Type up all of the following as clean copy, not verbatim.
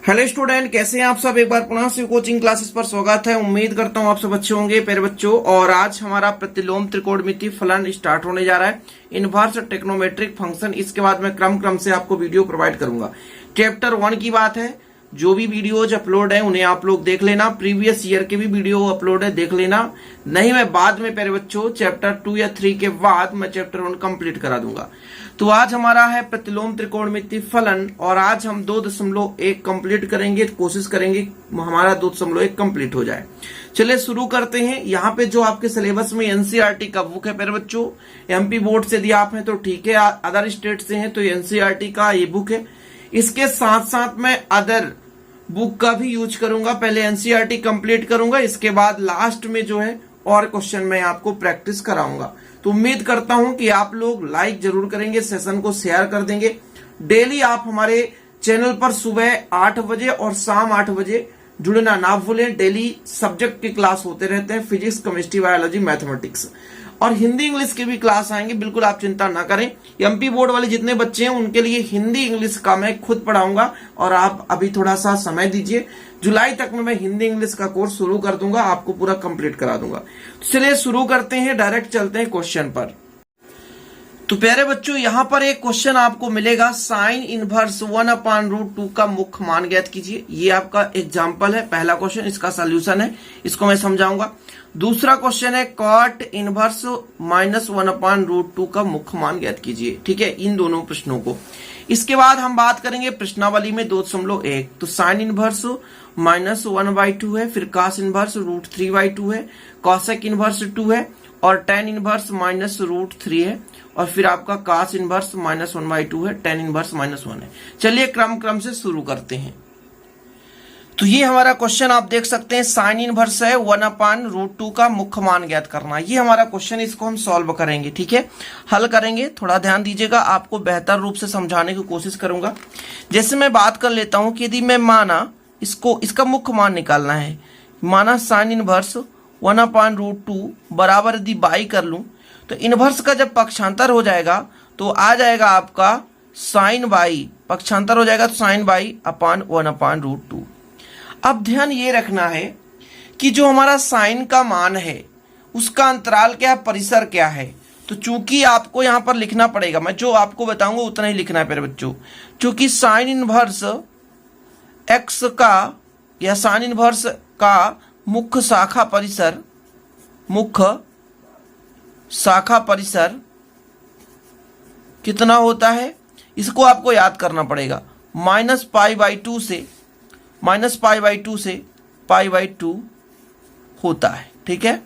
Hello student, कैसे हैं आप सब। एक बार पुनः से कोचिंग क्लासेस पर स्वागत है। उम्मीद करता हूं आप सब अच्छे होंगे प्यारे बच्चों। और आज हमारा प्रतिलोम त्रिकोणमिति फलन स्टार्ट होने जा रहा है, इनवर्स ट्रिग्नोमेट्रिक फंक्शन। इसके बाद मैं क्रम से आपको वीडियो प्रोवाइड करूंगा। चैप्टर 1 की बात है। जो भी वीडियोज अपलोड है उन्हें आप लोग देख लेना। प्रीवियस ईयर के भी वीडियो अपलोड है, देख लेना। नहीं मैं बाद में प्यारे बच्चों चैप्टर 2 या 3 के बाद मैं चैप्टर 1 कंप्लीट करा दूंगा। तो आज हमारा है प्रतिलोम त्रिकोणमिति फलन और आज हम 2.1 कंप्लीट करेंगे। कोशिश करेंगे हमारा 2.1 कंप्लीट हो जाए। चलिए शुरू करते हैं। यहाँ पे जो आपके सिलेबस में एनसीईआरटी का बुक है प्यारे बच्चों, एमपी बोर्ड से यदि आप हैं तो ठीक है, अदर स्टेट से हैं तो एनसीईआरटी का ये बुक है। इसके साथ साथ मैं अदर बुक का भी यूज करूंगा। पहले एनसीईआरटी कंप्लीट करूंगा, इसके बाद लास्ट में जो है और क्वेश्चन मैं आपको प्रैक्टिस कराऊंगा। तो उम्मीद करता हूं कि आप लोग लाइक जरूर करेंगे, सेशन को शेयर कर देंगे। डेली आप हमारे चैनल पर सुबह 8 बजे और शाम 8 बजे जुड़ना ना भूलें। डेली सब्जेक्ट की क्लास होते रहते हैं, फिजिक्स, केमिस्ट्री, बायोलॉजी, मैथमेटिक्स और हिंदी इंग्लिश की भी क्लास आएंगे। बिल्कुल आप चिंता ना करें। एमपी बोर्ड वाले जितने बच्चे हैं उनके लिए हिंदी इंग्लिश का मैं खुद पढ़ाऊंगा और आप अभी थोड़ा सा समय दीजिए। जुलाई तक में मैं हिंदी इंग्लिश का कोर्स शुरू कर दूंगा, आपको पूरा कंप्लीट करा दूंगा। चलिए शुरू करते हैं, डायरेक्ट चलते हैं क्वेश्चन पर। तो प्यारे बच्चों यहाँ पर एक क्वेश्चन आपको मिलेगा, साइन इनवर्स 1/√2 का मुख्य मान ज्ञात कीजिए। ये आपका एग्जाम्पल है, पहला क्वेश्चन, इसका सोल्यूशन है, इसको मैं समझाऊंगा। दूसरा क्वेश्चन है कॉट इनवर्स -1/√2 का मुख्य मान ज्ञात कीजिए। ठीक है, इन दोनों प्रश्नों को। इसके बाद हम बात करेंगे प्रश्नावली में 2.1। तो साइन इनवर्स -1/2 है, फिर कॉस इनवर्स √3/2 है, कॉसेक इनवर्स 2 है और टेन इनवर्स -√3 है और फिर आपका कॉस इनवर्स -1/2 है, टेन इनवर्स -1 है। चलिए क्रम से शुरू करते हैं। तो ये हमारा क्वेश्चन आप देख सकते हैं, साइन इनवर्स है 1/√2 का मुख्य मान ज्ञात करना। ये हमारा क्वेश्चन, इसको हम सॉल्व करेंगे। ठीक है, हल करेंगे। थोड़ा ध्यान दीजिएगा, आपको बेहतर रूप से समझाने की कोशिश करूंगा। जैसे मैं बात कर लेता हूं कि यदि मैं माना इसका मुख्य मान निकालना है, माना साइन इनवर्स 1/√2 बराबर यदि बाई कर लूं तो इनवर्स का जब पक्षांतर हो जाएगा तो आ जाएगा आपका साइन बाई, पक्षांतर हो जाएगा तो साइन बाई अपान 1/√2। अब ध्यान ये रखना है कि जो हमारा साइन का मान है उसका अंतराल क्या है, परिसर क्या है। तो चूंकि आपको यहां पर लिखना पड़ेगा, मैं जो आपको बताऊंगा उतना ही लिखना है प्यारे बच्चों। चूंकि साइन इनवर्स एक्स का या साइन इनवर्स का मुख्य शाखा परिसर कितना होता है, इसको आपको याद करना पड़ेगा। -π/2 से π/2 होता है। ठीक है,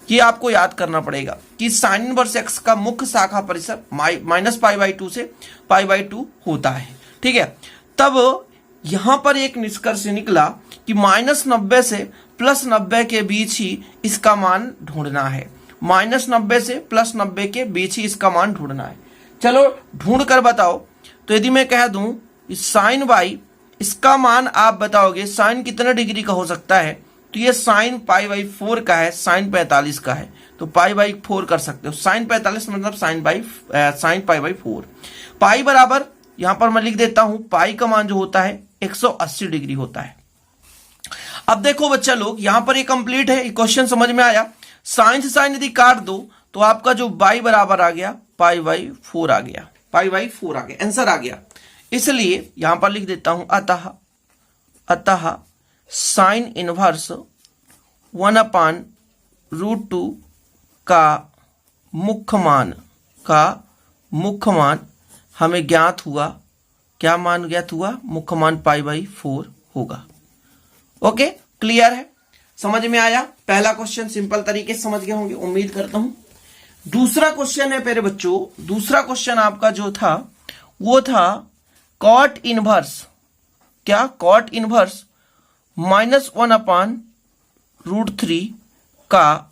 ये आपको याद करना पड़ेगा कि साइन इनवर्स एक्स का मुख्य शाखा परिसर -π/2 से π/2 होता है। ठीक है, तब यहां पर एक निष्कर्ष निकला कि -90 से +90 के बीच ही इसका मान ढूंढना है। -90 से +90 के बीच ही इसका मान ढूंढना है। चलो ढूंढ कर बताओ। तो यदि मैं कह दूं साइन बाई, इसका मान आप बताओगे साइन कितने डिग्री का हो सकता है, तो ये साइन π/4 का है, साइन 45 का है, तो π/4 कर सकते हो। साइन 45 मतलब साइन π/4। पाई बराबर यहां पर मैं लिख देता हूं, पाई का मान जो होता है 180 डिग्री होता है। अब देखो बच्चा लोग, यहां पर ये कंप्लीट है, क्वेश्चन समझ में आया। साइन से साइन यदि काट दो तो आपका जो बाई बराबर आ गया π/4 आ गया, π/4 आ गया, आंसर आ गया। इसलिए यहां पर लिख देता हूं अतः साइन इनवर्स 1/√2 का मुख्य मान हमें ज्ञात हुआ। क्या मान ज्ञात हुआ? मुख्य मान π/4 होगा। ओके, क्लियर है, समझ में आया। पहला क्वेश्चन सिंपल तरीके से समझ गए होंगे, उम्मीद करता हूं। दूसरा क्वेश्चन है प्यारे बच्चों, दूसरा क्वेश्चन आपका जो था वो था कॉट इनवर्स, क्या कॉट इनवर्स -1/√3 का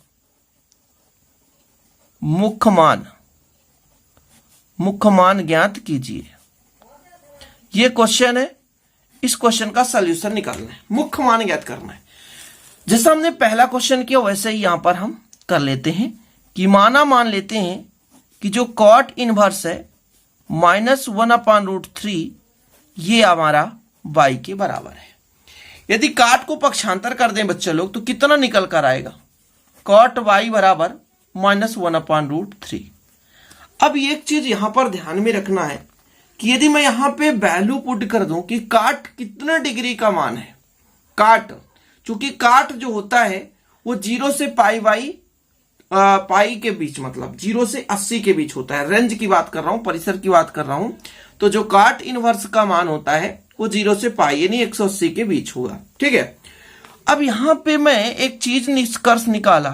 मुख्य मान ज्ञात कीजिए। ये क्वेश्चन है, इस क्वेश्चन का सॉल्यूशन निकालना है, मुख्य मान ज्ञात करना है। जैसा हमने पहला क्वेश्चन किया वैसे ही यहां पर हम कर लेते हैं कि मान लेते हैं कि जो कॉट इनवर्स है -1/√3 ये हमारा y के बराबर है। यदि काट को पक्षांतर कर दें बच्चे लोग तो कितना निकल कर आएगा, कॉट वाई बराबर -1/√3। अब एक चीज यहां पर ध्यान में रखना है कि यदि मैं यहां पे वैल्यू पुट कर दूं कि काट कितने डिग्री का मान है, काट, चूंकि काट जो होता है वो 0 से पाई के बीच, मतलब 0 से 80 के बीच होता है। रेंज की बात कर रहा हूं, परिसर की बात कर रहा हूं। तो जो काट इनवर्स का मान होता है वो 0 से पाई यानी 180 के बीच होगा। ठीक है। अब यहां पे मैं एक चीज निष्कर्ष निकाला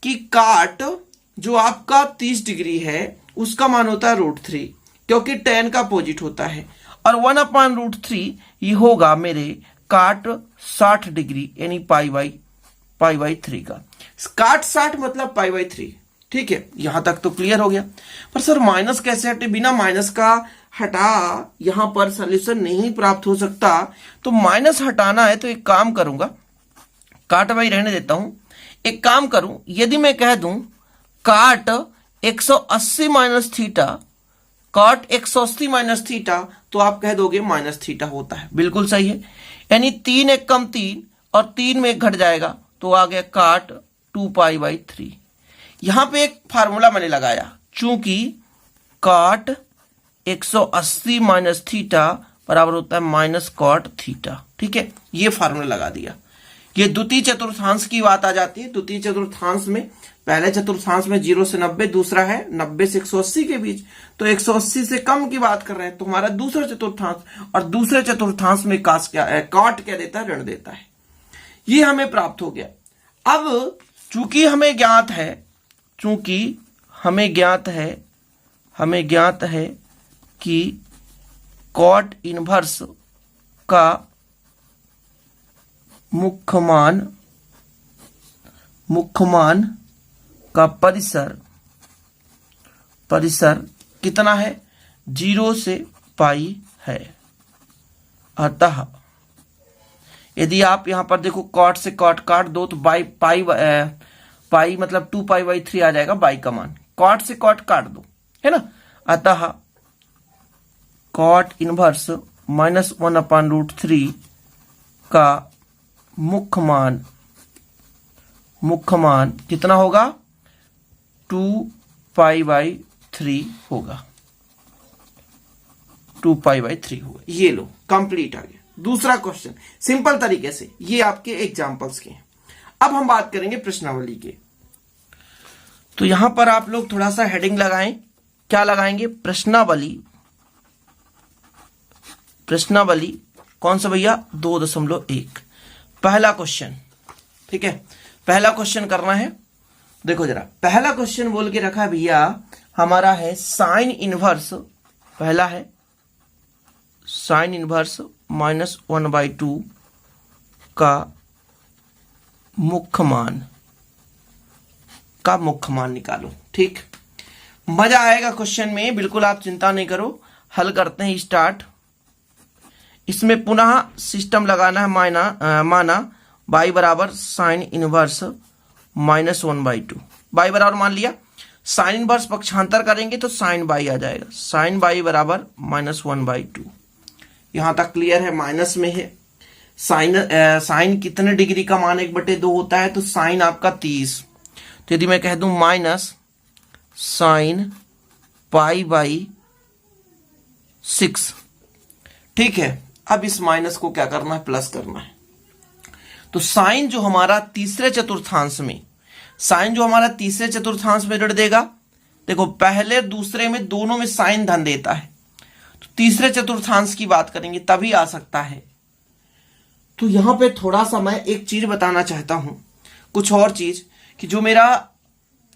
कि काट जो आपका 30 डिग्री है उसका मान होता है √3, क्योंकि tan का अपोजिट होता है, और 1/√3 ये होगा मेरे काट 60 डिग्री यानी π/3 का। काट 60 मतलब π/3। ठीक है, यहां तक तो क्लियर हो गया। पर सर माइनस कैसे हटे, बिना माइनस का हटा यहां पर सॉल्यूशन नहीं प्राप्त हो सकता। तो माइनस हटाना है तो एक काम करूंगा, काट भाई रहने देता हूं, एक काम करूं, यदि मैं कह दूं cot 180 minus theta, cot 180 minus theta, तो आप कह दोगे माइनस थीटा होता है। बिल्कुल सही है, यानी 3 1 कम 3 और 3 में 1 घट जाएगा तो आ गया काट 2π/3। यहां पे एक फार्मूला मैंने लगाया, चूंकि काट 180 माइनस थीटा बराबर होता है माइनस कॉट थीटा। ठीक है, ये फार्मूला लगा दिया। ये द्वितीय चतुर्थांश की बात आ जाती है। द्वितीय चतुर्थांश में पहले चतुर्थांश में 0 से 90, दूसरा है 90 से 180 के बीच, तो 180 से कम की बात कर रहे हैं। तो हमारा दूसरा चतुर्थांश, और दूसरे चतुर्थांश में काट क्या देता है, ऋण देता है। ये हमें प्राप्त हो गया। अब चूंकि हमें ज्ञात है कि कॉट इनवर्स का मुख्य मान का परिसर कितना है, 0 से पाई है। अतः यदि आप यहां पर देखो कॉट से कॉट काट दो तो पाई मतलब 2π/3 आ जाएगा, बाई का मान, कॉट से कॉट काट दो, है ना। अतः कॉट इनवर्स -1/√3 का मुख्य मान कितना होगा, 2π/3 होगा, 2π/3 होगा। ये लो कंप्लीट आ गया। दूसरा क्वेश्चन सिंपल तरीके से, ये आपके एग्जांपल्स के हैं। अब हम बात करेंगे प्रश्नावली के। तो यहां पर आप लोग थोड़ा सा हेडिंग लगाएं। क्या लगाएंगे, प्रश्नावली कौन सा भैया, 2.1 पहला क्वेश्चन। ठीक है, पहला क्वेश्चन करना है। देखो जरा, पहला क्वेश्चन बोल के रखा है भैया हमारा है साइन इनवर्स, पहला है साइन इनवर्स -1/2 का मुख्य मान निकालो। ठीक, मजा आएगा क्वेश्चन में, बिल्कुल आप चिंता नहीं करो। हल करते हैं, स्टार्ट। इसमें पुनः सिस्टम लगाना है, माना y बराबर साइन इनवर्स -1/2, y बराबर मान लिया, साइन इनवर्स पक्षांतर करेंगे तो साइन y आ जाएगा, साइन y बराबर -1/2। यहां तक क्लियर है, माइनस में है। साइन कितने डिग्री का मान 1/2 होता है, तो साइन आपका 30। तो यदि मैं कह दूं माइनस साइन π/6, ठीक है। अब इस माइनस को क्या करना है, प्लस करना है। तो साइन जो हमारा तीसरे चतुर्थांश में ऋण देगा। देखो पहले दूसरे में दोनों में साइन धन देता है, तो तीसरे चतुर्थांश की बात करेंगे तभी आ सकता है। तो यहां पे थोड़ा सा मैं एक चीज बताना चाहता हूं, कुछ और चीज, कि जो मेरा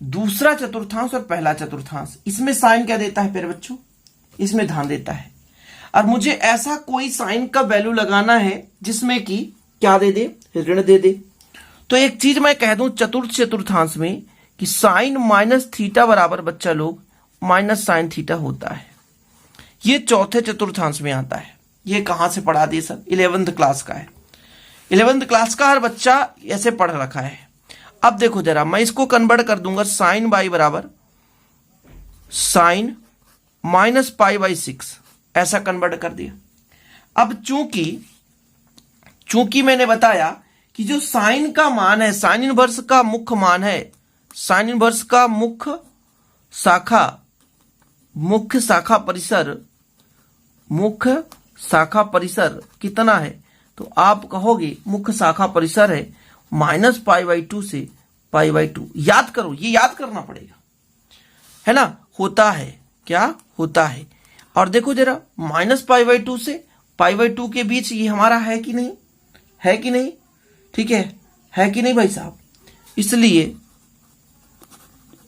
दूसरा चतुर्थांश और पहला चतुर्थांश, इसमें साइन क्या देता है मेरे बच्चों, इसमें धन देता है। और मुझे ऐसा कोई साइन का वैल्यू लगाना है जिसमें कि क्या दे दे, ऋण दे दे। तो एक चीज मैं कह दूं चतुर्थ चतुर्थांश में कि साइन माइनस थीटा बराबर बच्चा लोग माइनस साइन थीटा होता है। ये चौथे चतुर्थांश में आता है। ये कहां से पढ़ा दिए सर, 11th क्लास का है। 11th क्लास का हर बच्चा ऐसे पढ़ रखा है। अब देखो जरा, मैं इसको कन्वर्ट कर दूंगा, साइन y बराबर साइन -π/6, ऐसा कन्वर्ट कर दिया। अब चूंकि मैंने बताया कि जो साइन का मान है, साइन इनवर्स का मुख्य मान है, साइन इनवर्स का मुख्य शाखा परिसर कितना है, तो आप कहोगे मुख्य शाखा परिसर है -π/2 से π/2। याद करो, ये याद करना पड़ेगा, है ना। होता है, क्या होता है। और देखो जरा, -π/2 से π/2 के बीच ये हमारा है कि नहीं, है कि नहीं, ठीक है कि नहीं भाई साहब।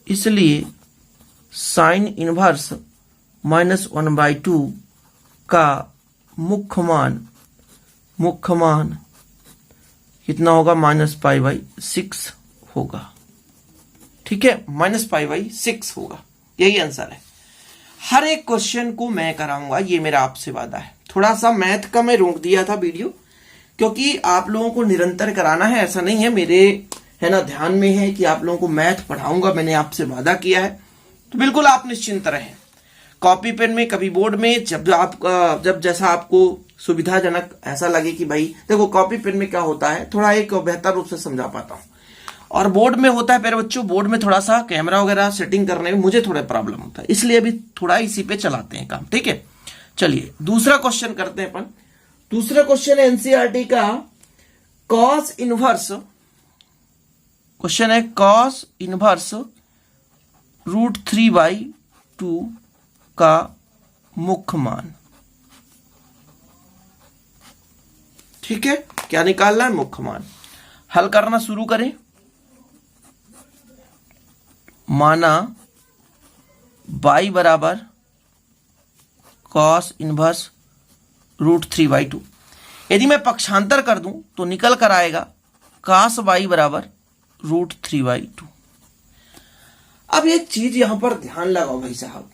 इसलिए साइन इनवर्स -1/2 का मुख्य मान कितना होगा, -π/6 होगा, ठीक है, -π/6 होगा। यही आंसर है। हर एक क्वेश्चन को मैं कराऊंगा, ये मेरा आपसे वादा है। थोड़ा सा मैथ का मैं रोक दिया था वीडियो, क्योंकि आप लोगों को निरंतर कराना है, ऐसा नहीं है, मेरे है ना ध्यान में है कि आप लोगों को मैथ पढ़ाऊंगा, मैंने आपसे वादा किया है। तो बिल्कुल आप निश्चिंत रहें, कॉपी पेन में, कभी बोर्ड में, जब जैसा आपको सुविधाजनक ऐसा लगे कि भाई देखो, कॉपी पेन में क्या होता है, थोड़ा एक बेहतर रूप से समझा पाता हूं, और बोर्ड में होता है प्यारे बच्चों, बोर्ड में थोड़ा सा कैमरा वगैरह सेटिंग करने में मुझे थोड़ा प्रॉब्लम होता है, इसलिए अभी थोड़ा इसी पे चलाते हैं काम, ठीक है। चलिए दूसरा क्वेश्चन करते हैं अपन। दूसरा क्वेश्चन है एनसीईआरटी का, कॉस इनवर्स, क्वेश्चन है कॉस इनवर्स √3/2 का मुख्य मान, ठीक है, क्या निकालना है, मुख्य मान। हल करना शुरू करें। माना y बराबर कॉस इनवर्स √3/2। यदि मैं पक्षांतर कर दूं तो निकल कर आएगा cos y बराबर √3/2। अब एक चीज यहां पर ध्यान लगाओ भाई साहब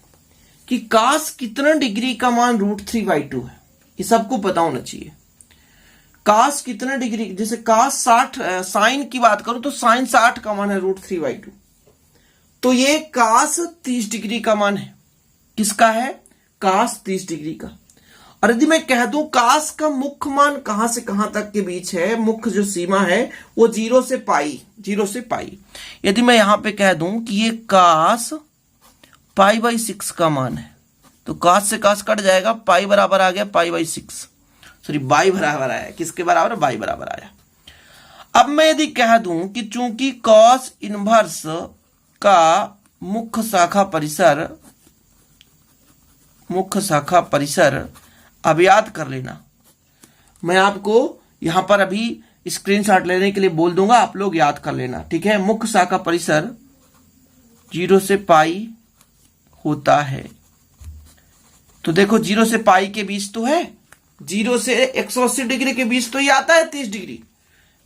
कि cos कितना डिग्री का मान √3/2 है, ये सबको पता होना चाहिए। cos कितना डिग्री, जैसे cos 60, साइन की बात करूं तो साइन 60 का मान है √3/2, तो ये cos 30 डिग्री का मान है। किसका है, cos 30 डिग्री का। और यदि मैं कह दूं cos का मुख्य मान कहां से कहां तक के बीच है, मुख्य जो सीमा है वो 0 से π। यदि मैं यहां पे कह दूं कि ये cos π/6 का मान है, तो cos से cos कट जाएगा, पाई बराबर आ गया π/6, सॉरी y बराबर आया, किसके बराबर, y बराबर आया। अब मैं यदि कह दूं कि चूंकि cos इनवर्स का मुख्य शाखा परिसर, अब याद कर लेना, मैं आपको यहां पर अभी स्क्रीनशॉट लेने के लिए बोल दूंगा, आप लोग याद कर लेना, ठीक है। मुख्य शाखा परिसर 0 से π होता है, तो देखो 0 से π के बीच तो है, 0 से 180 डिग्री के बीच तो ये आता है 30 डिग्री,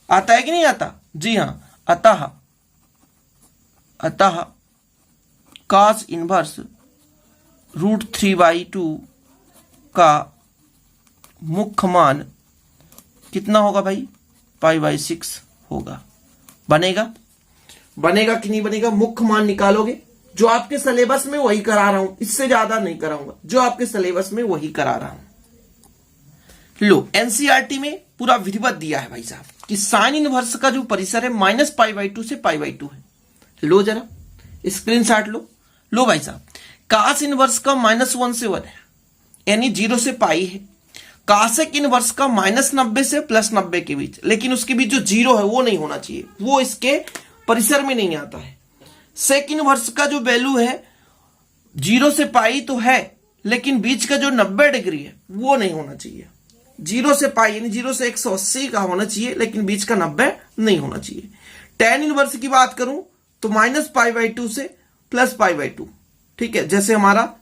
आता है कि नहीं आता, जी हां। अतः cos इनवर्स √3/2 का मुख्य मान कितना होगा भाई, π/6 होगा। बनेगा कि नहीं बनेगा, मुख्य मान निकालोगे, जो आपके सिलेबस में वही करा रहा हूं, इससे ज्यादा नहीं कराऊंगा, जो आपके सिलेबस में वही करा रहा हूं। लो, एनसीईआरटी में पूरा विधिवत दिया है भाई साहब कि साइन इनवर्स का जो परिसर है -π/2 से π/2 है। लो जरा स्क्रीनशॉट लो भाई साहब, cos इनवर्स का -1 से 1 है, यानी 0 से π है। cosec इनवर्स का -90 से +90 के बीच, लेकिन उसके बीच जो 0 है वो नहीं होना चाहिए, वो इसके परिसर में नहीं आता है। sec इनवर्स का जो वैल्यू है 0 से π तो है, लेकिन बीच का जो 90 डिग्री है वो नहीं होना चाहिए। 0 से π यानी 0 से 180 का होना चाहिए, लेकिन बीच का 90 नहीं होना चाहिए। tan इनवर्स की बात करूं तो -π/2 से +π/2, ठीक है, जैसे हमारा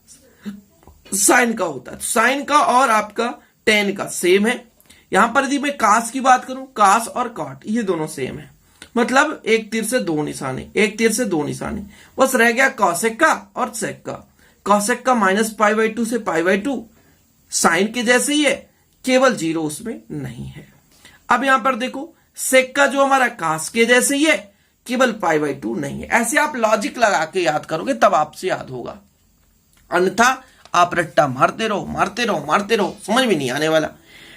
साइन का होता है, साइन का और आपका tan का सेम है। यहां पर यदि मैं cos की बात करूं, cos और cot ये दोनों सेम है, मतलब एक तीर से दो निशाने, बस रह गया cosec का और sec का। cosec का -π/2 से π/2 साइन के जैसे ही है, केवल 0 उसमें नहीं है। अब यहां पर देखो sec का जो हमारा cos के जैसे ही है, केवल π/2 नहीं है। ऐसे आप लॉजिक लगा के याद करोगे तब आपसे याद होगा, अन्यथा आप रट्टा मारते रहो, समझ में नहीं आने वाला।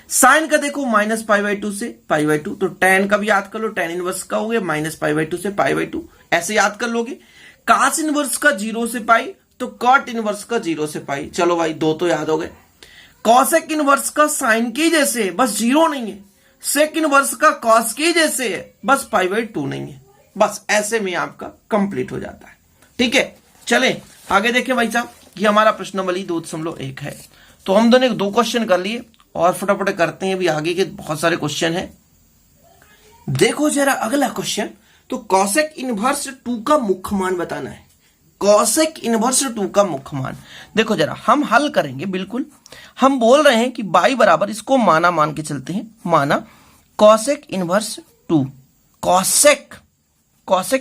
साइन का देखो माइनस पाई बाई टू से पाई बाई टू, तो टेन का भी याद कर लो, टेन इनवर्स का हो गया माइनस पाई बाई टू से पाई बाई टू, ऐसे याद कर लोगे। कास इनवर्स का जीरो से पाई, तो कॉट इनवर्स का जीरो से पाई, चलो भाई दो तो याद हो गए। कॉसेक इनवर्स का साइन के जैसे है, बस जीरो नहीं है। सेक इनवर्स का कॉस के जैसे है, बस पाई बाई टू नहीं है। बस ऐसे में आपका कंप्लीट हो जाता है। ठीक है, चले आगे देखें भाई साहब, ये हमारा प्रश्नावली 2.1 है। तो हम दोनों दो क्वेश्चन कर लिए और फटाफट करते हैं, भी आगे के बहुत सारे क्वेश्चन हैं। देखो जरा अगला क्वेश्चन, तो कॉसेक इनवर्स 2 का मुख्य मान बताना है। कॉसेक इनवर्स 2 का मुख्य मान देखो जरा, हम हल करेंगे बिल्कुल। हम बोल रहे हैं कि बाई बराबर, इसको माना मान के चलते हैं, माना कॉसेक इनवर्स 2, कॉसेक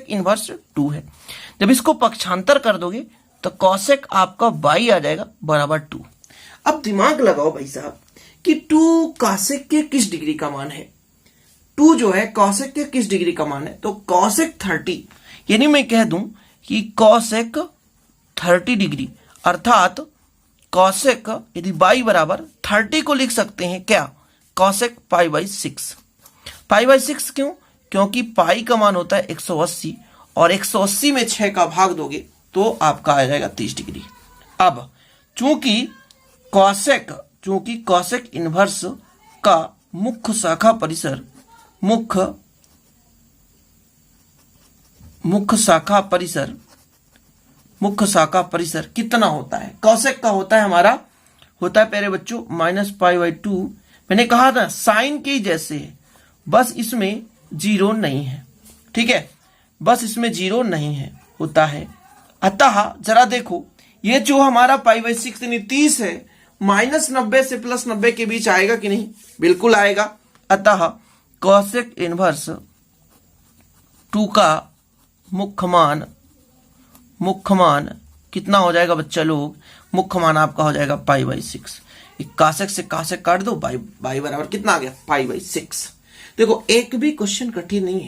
इनवर्स 2 है। जब इसको पक्षांतर कर दोगे तो कॉसेक आपका बाई आ जाएगा बराबर 2। अब दिमाग लगाओ भाई साहब कि 2 कॉसेक के किस डिग्री का मान है। 2 जो है कॉसेक के किस डिग्री का मान है, तो कॉसेक 30, यानी मैं कह दूं कि कॉसेक 30 डिग्री, अर्थात कॉसेक यदि बाई बराबर 30 को लिख सकते हैं क्या, cosec pi by 6। Pi by 6 क्यों, क्योंकि पाई का मान होता है 180 और 180 में 6 का भाग दोगे तो आपका आ जाएगा 30 डिग्री। अब चूंकि कॉसेक इनवर्स का मुख्य शाखा परिसर कितना होता है, कॉसेक का होता है हमारा, होता है प्यारे बच्चों माइनस पाई बाई 2। मैंने कहा था साइन के जैसे है, बस इसमें जीरो नहीं है। ठीक है, बस इसमें जीरो नहीं है, होता है। अतः जरा देखो, ये जो हमारा पाई बाई 6 यानी 30 है, माइनस 90 से प्लस 90 के बीच आएगा कि नहीं, बिल्कुल आएगा। अतः कॉसेक इनवर्स 2 का मुख्य मान कितना हो जाएगा बच्चा लोग, मुख्य मान आपका हो जाएगा पाई बाई 6। कासेक से कासेक काट दो, बाई बराबर कितना आ गया, पाई बाई 6। देखो एक भी क्वेश्चन कठिन नहीं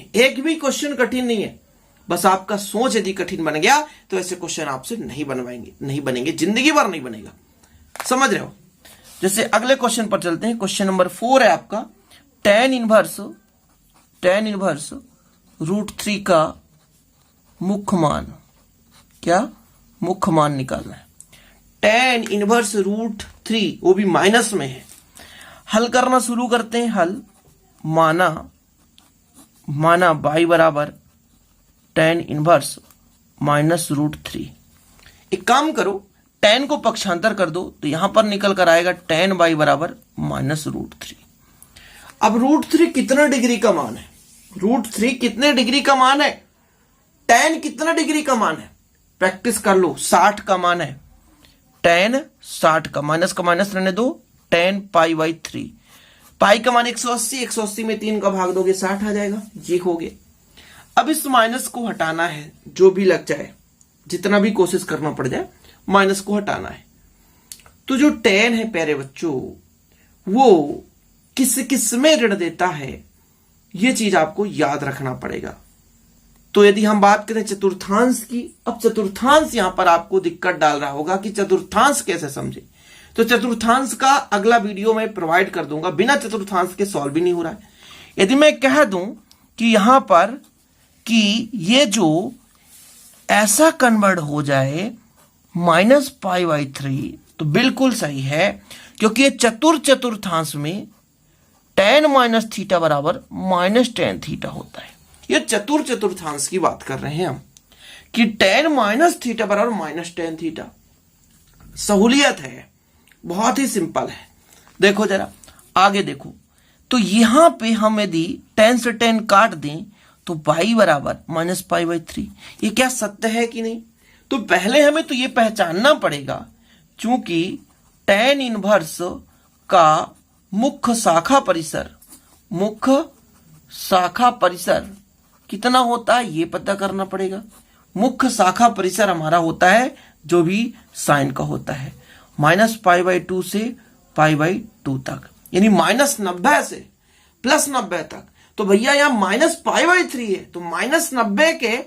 है, बस आपका सोच यदि कठिन बन गया तो ऐसे क्वेश्चन आपसे नहीं बनेंगे, जिंदगी भर नहीं बनेगा, समझ रहे हो। जैसे अगले क्वेश्चन पर चलते हैं, क्वेश्चन नंबर 4 है आपका, tan इनवर्स √3 का मुख्य मान, क्या मुख्य मान निकालना है। tan इनवर्स √3 वो भी माइनस में है। हल करना शुरू करते हैं। हल माना बाई बराबर tan इनवर्स माइनस √3। एक काम करो, tan को पक्षांतर कर दो तो यहां पर निकल कर आएगा tan बाई बराबर माइनस √3। अब √3 कितना डिग्री का मान है, √3 कितने डिग्री का मान है, tan कितना डिग्री का मान है, प्रैक्टिस कर लो। 60 का मान है, tan 60 का, माइनस का माइनस रहने दो, tan पाई बाई 3। पाई का मान 180 में 3 का भाग दोगे 60 आ जाएगा, ये हो गया। अब इस माइनस को हटाना है, जो भी लग जाए, जितना भी कोशिश करना पड़ जाए, माइनस को हटाना है। तो जो tan है प्यारे बच्चों, वो किस में ऋण देता है, ये चीज आपको याद रखना पड़ेगा। तो यदि हम बात करें चतुर्थांश की, अब चतुर्थांश यहां पर आपको दिक्कत डाल रहा होगा कि चतुर्थांश कैसे समझे, तो चतुर्थांश का अगला वीडियो मैं प्रोवाइड कर दूंगा। बिना चतुर्थांश के सॉल्व भी नहीं हो रहा है। यदि मैं कह दूं कि यहां पर कि ये जो ऐसा कन्वर्ट हो जाए माइनस पाई बाई 3, तो बिल्कुल सही है, क्योंकि ये चतुर्थांश में tan माइनस थीटा बराबर माइनस tan थीटा होता है। ये चतुर्थांश की बात कर रहे हैं हम कि tan माइनस थीटा बराबर माइनस tan थीटा। सहूलियत है, बहुत ही सिंपल है। देखो जरा आगे देखो, तो यहां पे हम यदि tan से tan काट दें तो बाई बराबर माइनस पाई बाई 3। ये क्या सत्य है कि नहीं, तो पहले हमें तो ये पहचानना पड़ेगा, चूंकि tan इनवर्स का मुख्य शाखा परिसर कितना होता है ये पता करना पड़ेगा। मुख्य शाखा परिसर हमारा होता है जो भी साइन का होता है, माइनस पाई बाई 2 से पाई बाई 2 तक, यानी माइनस 90 से प्लस 90 तक। तो भैया यहां माइनस पाई बाई 3 है, तो माइनस 90 के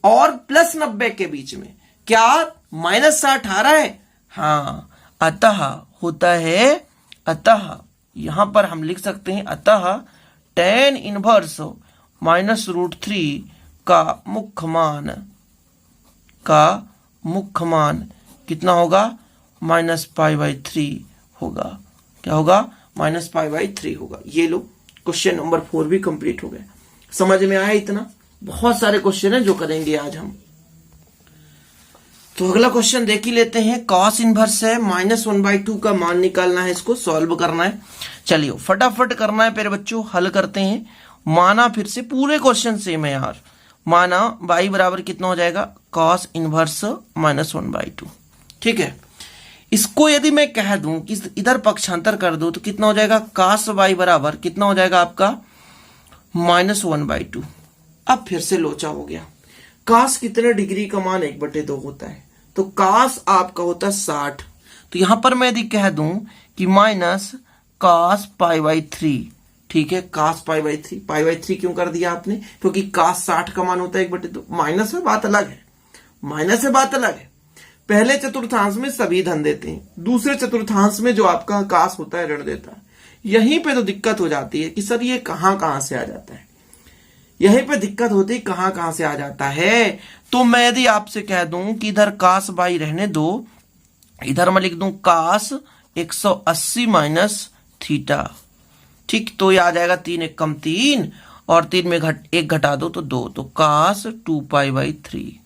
और प्लस 90 के बीच में क्या माइनस 60 आ रहा है, हाँ। अतः होता है, अतः यहां पर हम लिख सकते हैं अतः tan इनवर्स -√3 का मुख्य मान कितना होगा? -π/3 होगा। क्या होगा? -π/3 होगा। ये लो, क्वेश्चन नंबर 4 भी कंप्लीट हो गया। समझ में आया इतना? बहुत सारे क्वेश्चन है जो करेंगे आज हम। तो अगला क्वेश्चन देख ही लेते हैं। cos इनवर्स है, -1/2 का मान निकालना है, इसको सॉल्व करना है। चलिए फटाफट करना है प्यारे बच्चों, हल करते हैं। माना फिर से पूरे क्वेश्चन सेम है यार। माना y बराबर कितना हो जाएगा? cos inverse -1/2। ठीक है, इसको यदि मैं कह दूं कि इधर पक्षांतर कर दो तो कितना हो जाएगा? cos y बराबर कितना हो जाएगा आपका? -1/2। अब फिर से लोचा हो गया। cos कितने डिग्री का मान 1/2 होता है, तो cos आपका होता है 60। तो यहां पर मैं यदि कह दूं कि -cos π/3, ठीक है, cos π/3। π/3 क्यों कर दिया आपने? क्योंकि cos 60 का मान होता है 1/2। माइनस है, बात अलग है, माइनस है, बात अलग है। पहले चतुर्थांश में सभी धन देते हैं, दूसरे चतुर्थांश में जो आपका cos होता है ऋण देता है। यहीं पे तो दिक्कत हो जाती है कि सर ये कहां से आ जाता है। यहीं पे दिक्कत होती है कहां से आ जाता है। तो मैं यदि आपसे कह दूं कि इधर cos y रहने दो, इधर मैं लिख दूं cos 180 - थीटा, ठीक, तो ये आ जाएगा 3 × 3 और 3 में एक घटा दो तो 2, तो cos 2π/3।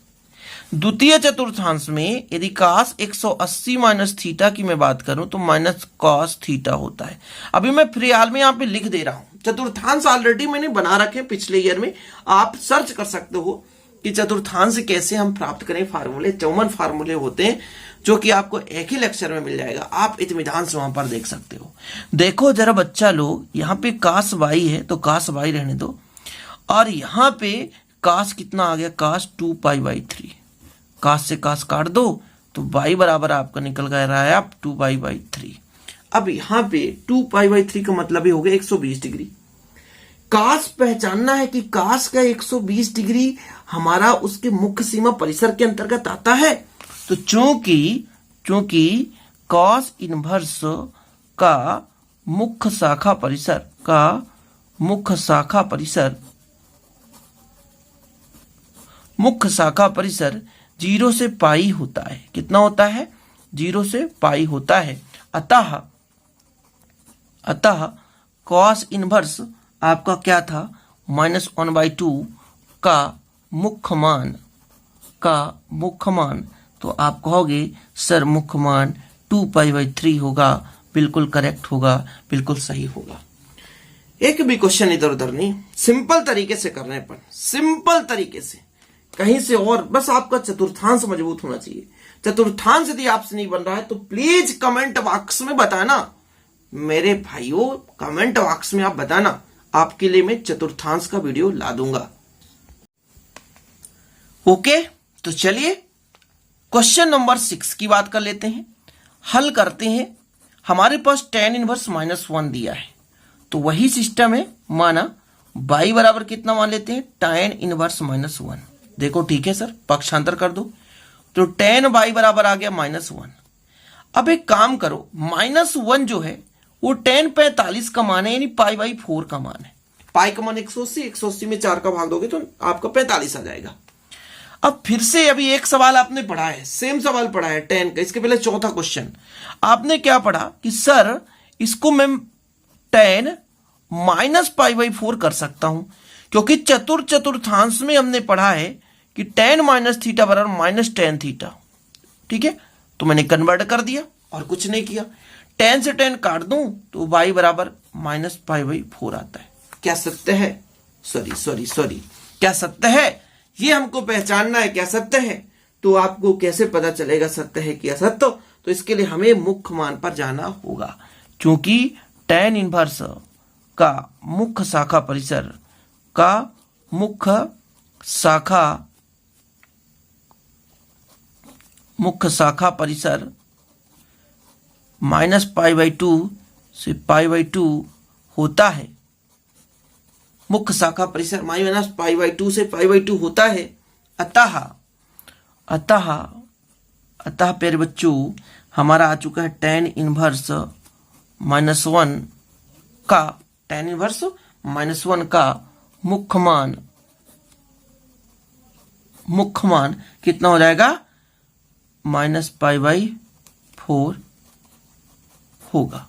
द्वितीय चतुर्थांश में यदि cos 180 - थीटा की मैं बात करूं तो -cos थीटा होता है। अभी मैं फिलहाल में यहां पे लिख दे रहा हूं, चतुर्थांश ऑलरेडी मैंने बना रखे पिछले ईयर में। आप सर्च कर सकते हो कि चतुर्थांश कैसे हम प्राप्त करें। फार्मूले 54 फार्मूले होते हैं जो कि आपको एक ही लेक्चर में मिल जाएगा। आप इत्मीनान से वहां पर देख सकते हो। देखो जरा बच्चा लोग, यहाँ पे cos y है तो cos y रहने दो, और यहाँ पे cos कितना आ गया? cos 2π/3। cos से cos काट दो तो y बराबर आपका निकल गया रहा है आप 2π/3। अब यहाँ पे 2π/3 का मतलब ही हो गया 120 डिग्री। cos पहचानना है कि cos का 120 डिग्री हमारा उसके मुख्य सीमा परिसर के अंतर्गत आता है। तो चूंकि cos इनवर्स का मुख्य शाखा परिसर 0 से पाई होता है। कितना होता है? 0 से पाई होता है। अतः cos इनवर्स आपका क्या था? -1/2 का मुख्य मान। तो आप कहोगे सर मुख्य मान 2π/3 होगा। बिल्कुल करेक्ट होगा, बिल्कुल सही होगा। एक भी क्वेश्चन इधर उधर नहीं, सिंपल तरीके से करने पर, सिंपल तरीके से, कहीं से और, बस आपका चतुर्थांश मजबूत होना चाहिए। चतुर्थांश यदि आपसे नहीं बन रहा है तो प्लीज कमेंट बॉक्स में बताना मेरे भाइयों, कमेंट बॉक्स में आप बताना, आपके लिए मैं चतुर्थांश का वीडियो ला दूंगा। ओके, तो चलिए क्वेश्चन नंबर 6 की बात कर लेते हैं, हल करते हैं। हमारे पास tan इनवर्स -1 दिया है, तो वही सिस्टम है। माना y बराबर कितना मान लेते हैं? tan inverse -1। देखो ठीक है सर, पक्षांतर कर दो तो tan y बराबर आ गया -1। अब एक काम करो, -1 जो है वो tan 45 का मान है, यानी π/4 का मान है। पाई का मान 180, 180 में 4 का भाग दोगे तो आपका 45 आ जाएगा। अब फिर से अभी एक सवाल आपने पढ़ा है, सेम सवाल पढ़ा है tan का। इसके पहले चौथा क्वेश्चन आपने क्या पढ़ा कि सर इसको मैं tan -π/4 कर सकता हूं, क्योंकि चतुर्थांश में हमने पढ़ा है कि tan -θ बराबर -tan θ। ठीक है, तो मैंने कन्वर्ट कर दिया और कुछ नहीं किया। tan से tan काट दूं तो y बराबर -π/4 आता है। क्या सत्य है? सॉरी, क्या सत्य है? ये हमको पहचानना है, क्या सत्य है। तो आपको कैसे पता चलेगा सत्य है कि असत्य? तो इसके लिए हमें मुख्य मान पर जाना होगा, क्योंकि tan इनवर्स का मुख्य शाखा परिसर -π/2 से π/2 होता है। मुख्य शाखा परिसर -π/2 से π/2 होता है। अतः प्यारे बच्चों हमारा आ चुका है tan इनवर्स -1 का tan इनवर्स -1 का मुख्य मान कितना हो जाएगा, -π/4 होगा।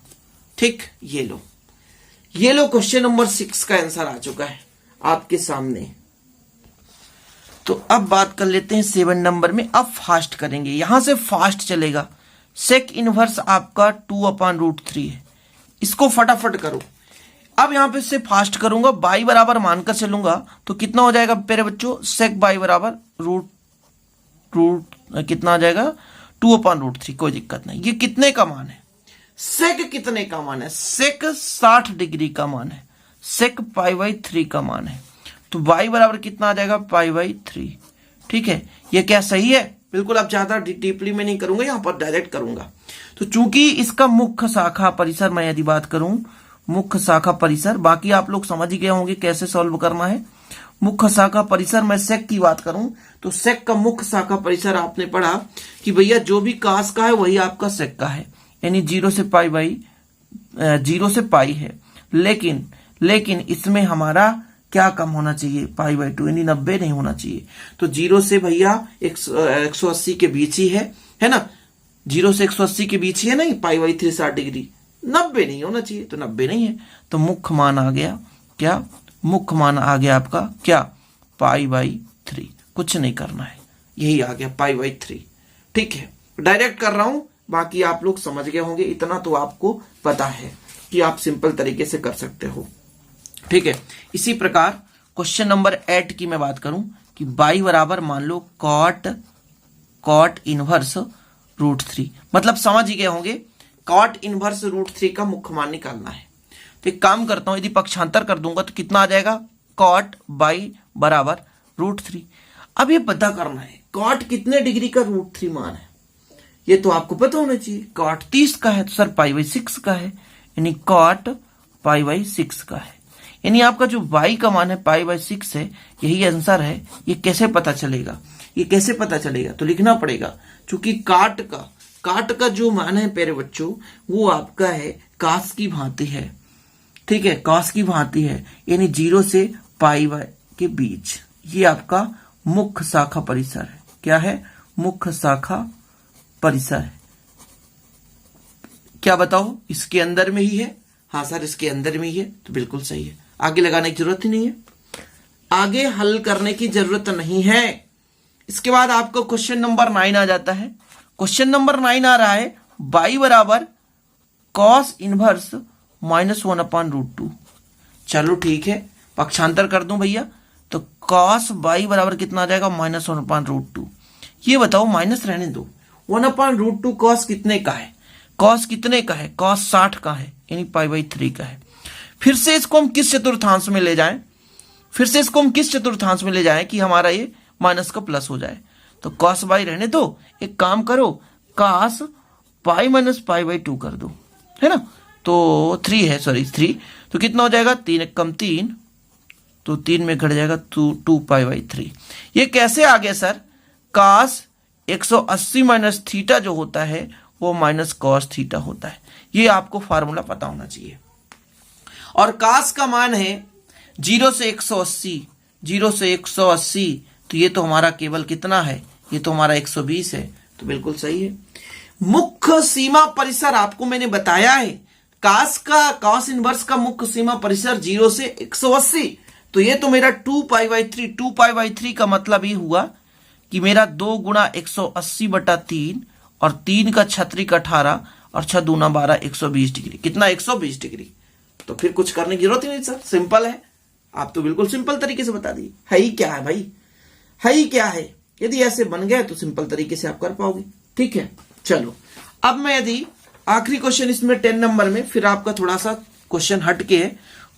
ठीक, ये लो क्वेश्चन नंबर 6 का आंसर आ चुका है आपके सामने। तो अब बात कर लेते हैं 7 नंबर में। अब फास्ट करेंगे, यहां से फास्ट चलेगा। सेक इनवर्स आपका 2/√3 है, इसको फटाफट करो। अब यहां पे से फास्ट करूंगा, बाई बराबर मानकर चलूंगा तो कितना हो जाएगा मेरे बच्चों, सेक बाई बराबर रूट कितना आ जाएगा 2/√3। कोई दिक्कत नहीं। ये कितने का मान है, सेक कितने का मान है, सेक 60 डिग्री का मान है, सेक π/3 का मान है। तो y बराबर कितना आ जाएगा π/3। ठीक है, ये क्या सही है? बिल्कुल। अब ज्यादा डीपली में नहीं करूंगा, यहां पर डायरेक्ट करूंगा। तो चूंकि इसका मुख्य शाखा परिसर, मैं यदि बात करूं मुख्य शाखा परिसर, बाकी आप लोग समझ ही गए होंगे कैसे सॉल्व करना है। मुख्य शाखा परिसर, मैं सेक की बात करूं तो सेक का मुख्य शाखा परिसर आपने पढ़ा कि भैया जो भी कास का है वही आपका सेक का है, यानी 0 से π है। लेकिन इसमें हमारा क्या कम होना चाहिए, π/2, यानी 90 नहीं होना चाहिए। तो 0 से भैया 180 के बीच ही है ना, 0 से 180 के बीच ही है, नहीं π/3 60 डिग्री, 90 नहीं होना चाहिए। तो 90 नहीं है, तो मुख्य मान आ गया क्या, मुख्य मान आ गया आपका क्या, π/3। कुछ नहीं करना है, यही आ गया π/3। ठीक है, डायरेक्ट कर रहा हूं, बाकी आप लोग समझ गए होंगे। इतना तो आपको पता है कि आप सिंपल तरीके से कर सकते हो। ठीक है, इसी प्रकार क्वेश्चन नंबर 8 की मैं बात करूं कि y बराबर मान लो कॉट इनवर्स √3, मतलब समझ ही गए होंगे, कॉट इनवर्स √3 का मुख्य मान निकालना है। तो एक काम करता हूं, यदि पक्षांतर कर दूंगा तो कितना आ जाएगा, कॉट y बराबर √3। अब ये पता करना है कॉट कितने डिग्री का √3 मान है, ये तो आपको पता होना चाहिए। कॉट 30 का है तो सर π/6 का है, यानी कॉट π/6 का है, यानी आपका जो y का मान है π/6 है, यही आंसर है। ये कैसे पता चलेगा, तो लिखना पड़ेगा, क्योंकि काट का जो मान है प्यारे बच्चों वो आपका है कास की भांति है। ठीक है, कास की भांति है, यानी 0 से π के बीच। ये आपका मुख्य शाखा परिसर है। क्या है, मुख्य शाखा परिसर है। क्या बताओ, इसके अंदर में ही है? हाँ सर, इसके अंदर में ही है, तो बिल्कुल सही है। आगे लगाने की जरूरत ही नहीं है, आगे हल करने की जरूरत नहीं है। इसके बाद आपको क्वेश्चन नंबर 9 आ जाता है। क्वेश्चन नंबर 9 आ रहा है y बराबर कॉस इनवर्स -1/√2। चलो ठीक है, पक्षांतर कर दूं भैया, तो कॉस y बराबर कितना आ जाएगा, -1/√2। ये बताओ, माइनस रहने दो, 1/√2 कॉस कितने का है, कॉस 60 का है, यानी π/3 का है। फिर से इसको हम किस चतुर्थांश में ले जाएं, कि हमारा ये माइनस का प्लस हो जाए। तो कॉस y रहने दो, एक काम करो, कॉस π - π/2 कर दो, है ना। तो 3, तो कितना हो जाएगा, 3 × 3, तो 3 में घट जाएगा 2π/3। ये कैसे आ गया सर, कॉस 180 माइनस थीटा जो होता है वो माइनस कॉस थीटा होता है। ये आपको फार्मूला पता होना चाहिए। और कास का मान है 0 से 180, तो ये तो हमारा केवल कितना है, ये तो हमारा 120 है, तो बिल्कुल सही है। मुख्य सीमा परिसर आपको मैंने बताया है, कास इनवर्स का मुख्य सीमा परिसर 0 से 180, तो ये तो मेरा 2π/3 का मतलब ये हुआ कि मेरा 2 × 180/3 और 3 का 6 × 18 और 6 दूना 12, 120 डिग्री। कितना, 120 डिग्री। तो फिर कुछ करने की जरूरत ही नहीं सर, सिंपल है। आप तो बिल्कुल सिंपल तरीके से बता दिए। है ही क्या है भाई, है ही क्या है। यदि ऐसे बन गए तो सिंपल तरीके से आप कर पाओगे। ठीक है, चलो अब मैं यदि आखिरी क्वेश्चन इसमें 10 नंबर में, फिर आपका थोड़ा सा क्वेश्चन हट के है।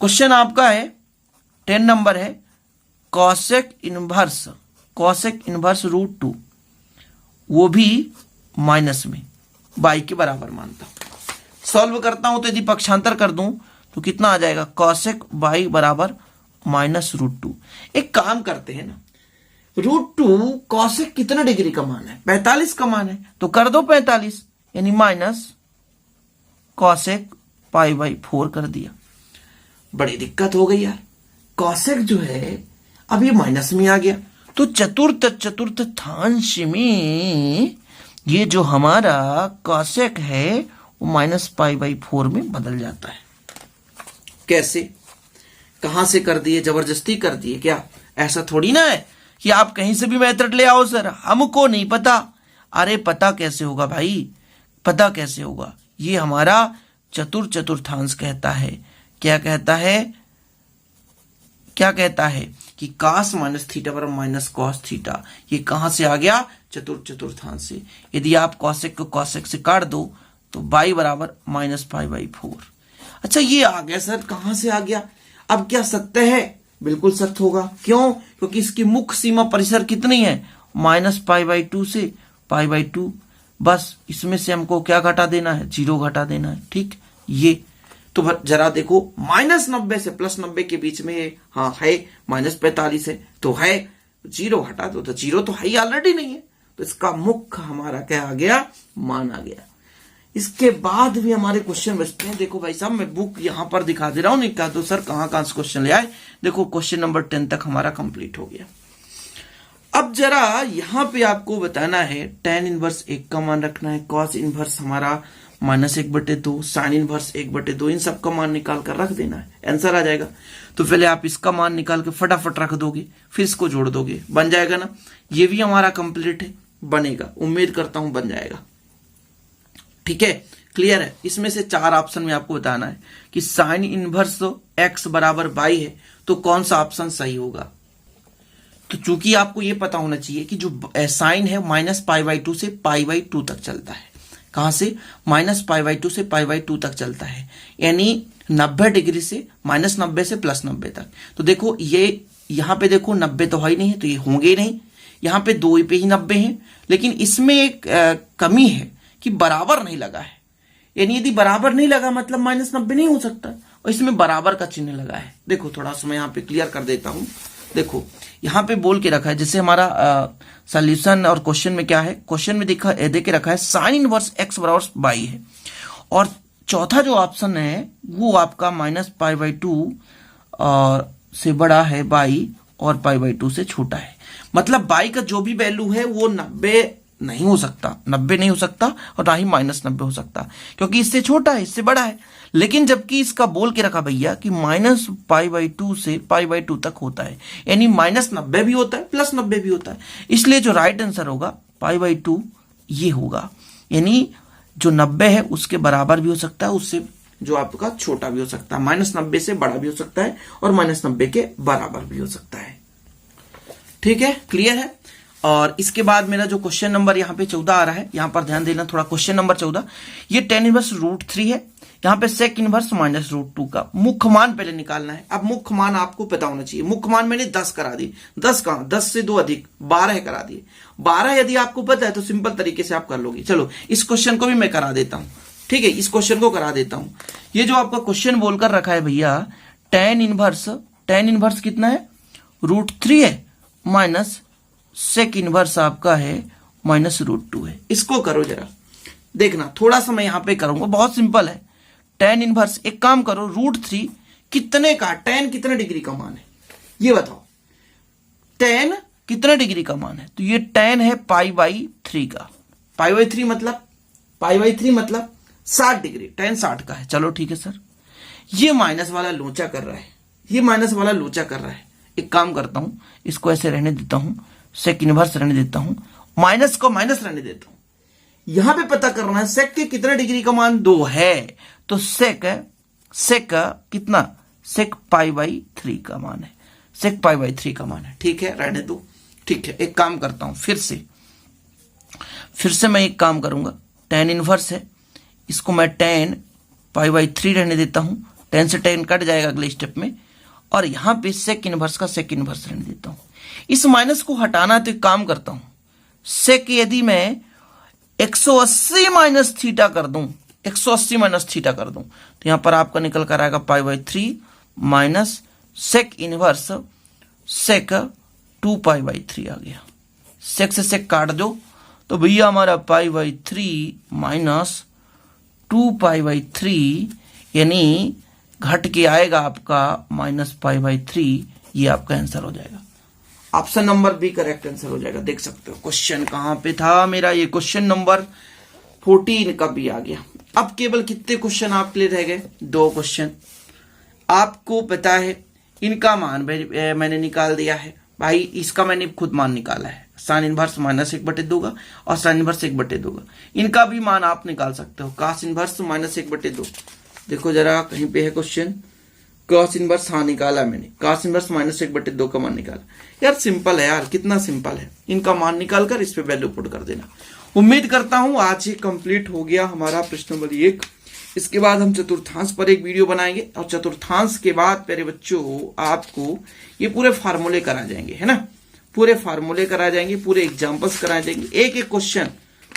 क्वेश्चन आपका है 10 नंबर है, कॉसेक इनवर्स √2, वो भी माइनस में y के बराबर मानता हूं। सॉल्व करता हूं तो यदि पक्षांतर कर दूं तो कितना आ जाएगा, कॉसेक y बराबर -√2। एक काम करते हैं ना, √2 कॉसेक कितना डिग्री का मान है, 45 का मान है, तो कर दो 45, यानी माइनस कॉसेक π/4 कर दिया। बड़ी दिक्कत हो गई यार, कॉसेक जो है अब ये माइनस में आ गया, तो चतुर्थांश में ये जो हमारा कॉसेक है वो -π/4 में बदल जाता है। कैसे, कहां से कर दिए, जबरदस्ती कर दिए क्या? ऐसा थोड़ी ना है कि आप कहीं से भी मेथड ले आओ सर, हमको नहीं पता। अरे पता कैसे होगा भाई, पता कैसे होगा? ये हमारा चतुर्थांश कहता है। क्या कहता है? क्या कहता है कि cos -θ बराबर माइनस cos थीटा। ये कहां से आ गया? चतुर्थांश से। यदि आप कॉसेक को कॉसेक से काट दो तो y बराबर -π/4। अच्छा ये आ गया सर, कहां से आ गया? अब क्या सत्य है? बिल्कुल सत्य होगा। क्यों? क्योंकि इसकी मुख्य सीमा परिसर कितनी है? -π/2 से π/2। बस इसमें से हमको क्या घटा देना है? 0 घटा देना है। ठीक, ये तो जरा देखो, -90 से +90 के बीच में हाँ है -45 है, तो है 0 हटा दो तो 0 तो है ही ऑलरेडी नहीं है, तो इसका मुख्य हमारा क्या आ गया? मान आ गया। इसके बाद भी हमारे क्वेश्चन बचते हैं। देखो भाई साहब, मैं बुक यहां पर दिखा दे रहा हूं, नहीं कहा तो सर कहां से क्वेश्चन ले आए। देखो क्वेश्चन नंबर 10 तक हमारा कंप्लीट हो गया। अब जरा यहां पे आपको बताना है tan इनवर्स 1 का मान रखना है, cos इनवर्स हमारा -1/2, sin इनवर्स 1/2, इन सब का मान निकाल कर रख देना है, आंसर आ जाएगा। तो पहले आप इसका मान निकाल के फटाफट रख दोगे, फिर इसको जोड़ दोगे, बन जाएगा ना। ये भी हमारा कंप्लीट है, बनेगा, उम्मीद करता हूं बन जाएगा। ठीक है, क्लियर है। इसमें से 4 ऑप्शन में आपको बताना है कि साइन इनवर्स x बराबर y है, तो कौन सा ऑप्शन सही होगा। तो चूंकि आपको ये पता होना चाहिए कि जो साइन है -π/2 से π/2 तक चलता है। कहां से? -π/2 से π/2 तक चलता है, यानी 90 डिग्री से -90 से +90 तक। तो देखो ये यहां पे देखो 90 तो है ही नहीं है, तो ये होंगे ही नहीं। यहां पे 2 पे ही 90 है, लेकिन इसमें एक कमी है कि बराबर नहीं लगा है। यानी यदि बराबर नहीं लगा मतलब -90 नहीं हो सकता, और इसमें बराबर का चिन्ह लगा है। देखो थोड़ा सा मैं यहाँ पे क्लियर कर देता हूं। देखो यहाँ पे बोल के रखा है, जैसे हमारा सॉल्यूशन और क्वेश्चन में क्या है, क्वेश्चन में दे के रखा है साइन इनवर्स x बराबर y है, और चौथा जो ऑप्शन है वो आपका -π/2 और से बड़ा है y और π/2 से छोटा है। मतलब y का जो भी वैल्यू है वो 90 नहीं हो सकता, 90 नहीं हो सकता, और ना ही -90 हो सकता, क्योंकि इससे छोटा है, इससे बड़ा है। लेकिन जबकि इसका बोल के रखा भैया कि -π/2 से π/2 तक होता है, यानी -90 भी होता है +90 भी होता है। इसलिए जो राइट आंसर होगा π/2 ये होगा, यानी जो 90 है उसके बराबर भी हो सकता है, उससे जो आपका छोटा भी हो सकता है, -90 से बड़ा भी हो सकता है, और -90 के बराबर भी हो सकता है। ठीक है, क्लियर है। और इसके बाद मेरा जो क्वेश्चन नंबर यहाँ पे 14 आ रहा है, यहाँ पर ध्यान देना थोड़ा। क्वेश्चन नंबर 14, ये tan इनवर्स √3 है, यहाँ पे sec इनवर्स -√2 का मुख्य मान पहले निकालना है। अब मुख्य मान आपको पता होना चाहिए। मुख्य मान मैंने 10 करा दी, 10 कहां, 10 से 2 अधिक 12 करा दिए। 12 यदि आपको पता है तो सिंपल तरीके से आप कर लोगे। चलो इस क्वेश्चन को भी मैं करा देता हूं। ठीक है, इस क्वेश्चन को करा देता हूं। ये जो आपका क्वेश्चन बोलकर रखा है भैया, tan इनवर्स कितना है? √3 है, माइनस sec इनवर्स आपका है -√2 है। इसको करो जरा, देखना थोड़ा सा मैं यहां पे करूंगा, बहुत सिंपल है। tan इनवर्स, एक काम करो, √3 कितने का, tan कितने डिग्री का मान है ये बताओ। tan कितने डिग्री का मान है? तो ये tan है π/3 का। π/3 मतलब 60 डिग्री, tan 60 का है। चलो ठीक है सर, ये माइनस वाला लोचा कर रहा है, ये माइनस वाला लोचा कर रहा है। एक काम करता हूं, इसको ऐसे रहने देता हूं, sec इनवर्स रहने देता हूं, माइनस को माइनस रहने देता हूं। यहां पे पता करना है sec के कितने डिग्री का मान 2 है, तो sec कितना, sec π/3 का मान है, sec π/3 का मान है। ठीक है, रहने दो। ठीक है, एक काम करता हूं, फिर से मैं एक काम करूंगा। tan इनवर्स है, इसको मैं tan π/3 रहने देता हूं, tan से tan कट जाएगा अगले स्टेप में, और यहां पे sec इनवर्स का sec इनवर्स रहने देता हूं। इस माइनस को हटाना तो एक काम करता हूं, sec यदि मैं 180 माइनस थीटा कर दूं, 180 माइनस थीटा कर दूं, तो यहां पर आपका निकल कर आएगा π/3 माइनस sec इनवर्स sec 2π/3 आ गया। sec से sec काट दो तो भैया हमारा π/3 माइनस 2π/3, यानी घट के आएगा आपका -π/3, ये आपका आंसर हो जाएगा। Option number B correct answer हो जाएगा। देख सकते हो क्वेश्चन कहां पे था मेरा, ये क्वेश्चन नंबर 14 का भी आ गया। अब केवल कितने क्वेश्चन आपके लिए रह गए? 2 क्वेश्चन। आपको पता है इनका मान मैंने निकाल दिया है भाई, इसका मैंने खुद मान निकाला है, साइन इनवर्स -1/2 का और साइन इनवर्स 1/2 का। इनका भी मान आप निकाल सकते हो, cos इनवर्स -1/2। देखो जरा कहीं पे है क्वेश्चन, cos इनवर्स, हाँ निकाला मैंने, cos इनवर्स -1/2 का मान निकाला। यार सिंपल है यार, कितना सिंपल है। इनका मान निकाल कर इस पे वैल्यू पुट कर देना। उम्मीद करता हूं आज ये कंप्लीट हो गया हमारा प्रश्न नंबर 1। इसके बाद हम चतुर्थांश पर एक वीडियो बनाएंगे और चतुर्थांश के बाद प्यारे बच्चों आपको ये पूरे फार्मूले करा जाएंगे, है ना, पूरे फार्मूले कराए जाएंगे, पूरे एग्जाम्पल्स कराए जाएंगे, एक एक क्वेश्चन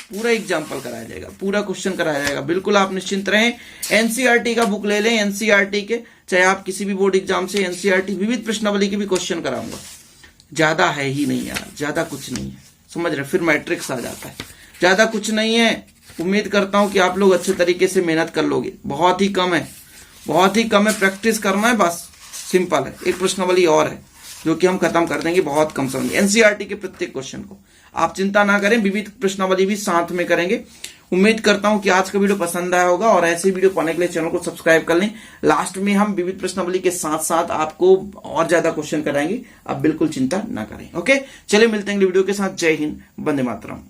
पूरा एग्जाम्पल कराया जाएगा, पूरा क्वेश्चन कराया जाएगा। बिल्कुल आप निश्चिंत रहें। एनसीईआरटी का बुक ले लें, एनसीईआरटी के, चाहे आप किसी भी बोर्ड एग्जाम से एनसीईआरटी विविध प्रश्नावली के भी क्वेश्चन कराऊंगा। ज्यादा है ही नहीं यार, ज्यादा कुछ नहीं है, समझ रहे, फिर मैट्रिक्स आ जाता है, ज्यादा कुछ नहीं है। उम्मीद करता हूं कि आप लोग अच्छे तरीके से मेहनत कर लोगे। बहुत ही कम है, बहुत ही कम है, प्रैक्टिस करना है बस, सिंपल है। एक प्रश्नावली और है जो कि हम खत्म कर देंगे बहुत कम समय में। एनसीईआरटी के प्रत्येक क्वेश्चन को आप चिंता ना करें, विविध प्रश्नावली भी साथ में करेंगे। उम्मीद करता हूं कि आज का वीडियो पसंद आया होगा और ऐसे वीडियो पाने के लिए चैनल को सब्सक्राइब कर लें। लास्ट में हम विविध प्रश्नावली के साथ साथ आपको और ज्यादा क्वेश्चन कराएंगे, आप बिल्कुल चिंता ना करें। ओके, चलिए मिलते हैं अगले वीडियो के साथ। जय हिंद, वंदे मातरम।